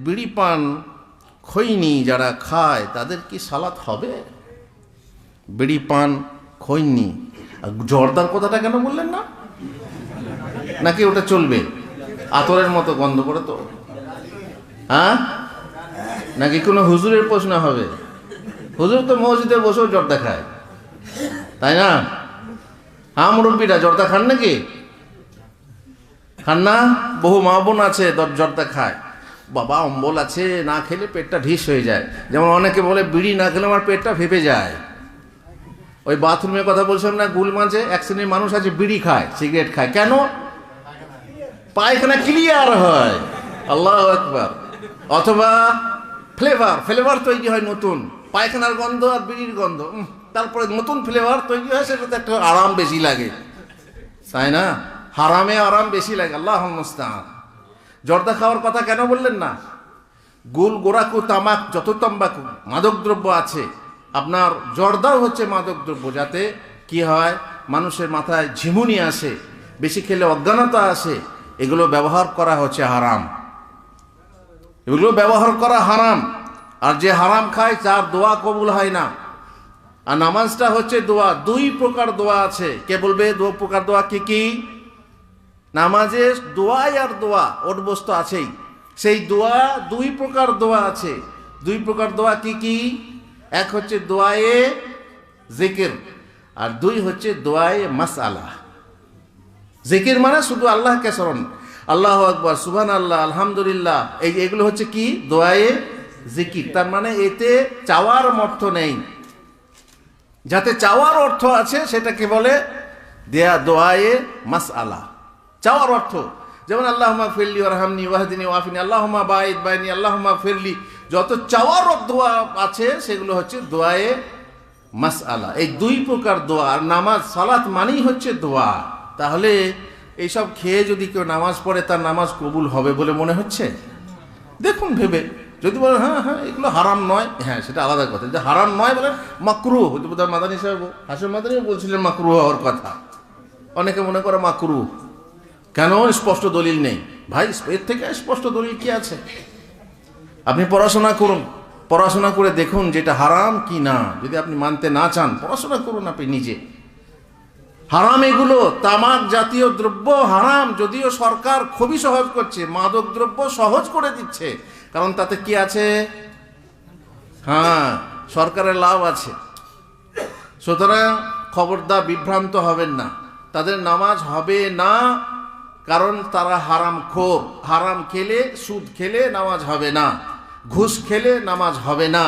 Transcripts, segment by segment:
বিড়ি পান খৈনি যারা খায় তাদের কি সালাত হবে? বিড়ি পান খৈনি, জর্দার কথাটা কেন বললেন না? নাকি ওটা চলবে? আতরের মতো গন্ধ করে তো, হ্যাঁ? নাকি কোনো হুজুরের প্রশ্ন হবে? হুজুর তো মসজিদে বসেও জর্দা খায়, তাই না? হ্যাঁ, মুরব্বীরা জর্দা খান নাকি? খান না? বহু মা বোন আছে জর্দা খায়। বাবা অম্বল আছে, না খেলে পেটটা ঢিস হয়ে যায়। যেমন অনেকে বলে বিড়ি না খেলে আমার পেটটা ফেঁপে যায়। ওই বাথরুমের কথা বলছিলাম না, গুল মাঝে এক শ্রেণীর মানুষ আছে বিড়ি খায়, সিগারেট খায়। কেন? পায়খানা ক্লিয়ার হয়। আল্লাহু আকবার। অথবা ফ্লেভার তৈরি হয় নতুন, পায়খানার গন্ধ আর বিড়ির গন্ধ, তারপরে নতুন ফ্লেভার তৈরি হয়, সেটাতে একটা আরাম বেশি লাগে, তাই না? হারামে আরাম বেশি লাগে। আল্লাহুল মুস্তাআন। জর্দা খাওয়ার কথা কেন বললেন না? গুল, গোরাকু, তামাক, যত তম্বাকু মাদকদ্রব্য আছে, আপনার জর্দাও হচ্ছে মাদকদ্রব্য। যাতে কি হয়, মানুষের মাথায় ঝিমুনি আসে, বেশি খেলে অজ্ঞানতা আসে, এগুলো ব্যবহার করা হচ্ছে হারাম, এগুলো ব্যবহার করা হারাম। আর যে হারাম খায় তার দোয়া কবুল হয় না। আর নামাজটা হচ্ছে দোয়া। দুই প্রকার দোয়া আছে। কে বলবে দু প্রকার দোয়া কি কি? নামাজে দোয়াই আর দোয়া ওট বস্তু আছেই। সেই দোয়া দুই প্রকার দোয়া আছে। দুই প্রকার দোয়া কি কি? এক হচ্ছে দোয়ায়ে জিকির, আর দুই হচ্ছে দোয়ায়ে মাসআলা। জিকির মানে শুধু আল্লাহকে স্মরণ, আল্লাহু আকবার, সুবহানাল্লাহ, আলহামদুলিল্লাহ, এগুলো হচ্ছে কি? দোয়ায়ে জিকির। তার মানে এতে চাওয়ার অর্থ নেই। যাতে চাওয়ার অর্থ আছে সেটাকে বলে দেয়া দোয়ায়ে মাসআলা, চাওয়ার অর্থ। যেমন আল্লাহুম্মা ফিরলি ওয়ারহামনি ওয়াহদিনি ওয়াফিনি, আল্লাহুম্মা বাঈদ বাইনি, আল্লাহুম্মা ফিরলি, যত চাওয়ার দোয়া আছে সেগুলো হচ্ছে দোয়ায়ে মাসআলা। এই দুই প্রকার দোয়া। আর নামাজ, সালাত মানেই হচ্ছে দোয়া। তাহলে এইসব খেয়ে যদি কেউ নামাজ পড়ে তার নামাজ কবুল হবে বলে মনে হচ্ছে? দেখুন ভেবে, যদি বলেন হ্যাঁ হ্যাঁ এগুলো হারাম নয়, হ্যাঁ সেটা আলাদা কথা। যদি হারাম নয় বলেন মাকরুহ, হয়তো বোধহয় মাদানী সাহেব, হাশিম মাদানীও বলছিলেন মাকরুহ হওয়ার কথা। অনেকে মনে করে মাকরুহ কেন, স্পষ্ট দলিল নেই। ভাই এর থেকে স্পষ্ট দলিল কি আছে? আপনি পড়াশোনা করুন, পড়াশোনা করে দেখুন যেটা হারাম কি না। যদি আপনি মানতে না চান, পড়াশোনা করুন আপনি নিজে। হারাম এগুলো, তামাক জাতীয় দ্রব্য হারাম। যদিও সরকার খুবই সহজ করছে, মাদক দ্রব্য সহজ করে দিচ্ছে, কারণ তাতে কি আছে? হ্যাঁ, সরকারের লাভ আছে। সুতরাং খবরদার বিভ্রান্ত হবেন না, তাদের নামাজ হবে না, কারণ তারা হারামখোর। হারাম খেলে, সুদ খেলে নামাজ হবে না, ঘুষ খেলে নামাজ হবে না,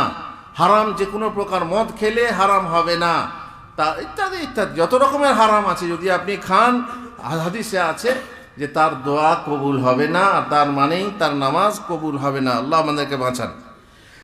হারাম যে কোনো প্রকার মদ খেলে হারাম হবে না, তা ইত্যাদি ইত্যাদি যত রকমের হারাম আছে যদি আপনি খান, হাদিসে আছে যে তার দোয়া কবুল হবে না, আর তার মানেই তার নামাজ কবুল হবে না। আল্লাহ আমাদেরকে বাঁচান।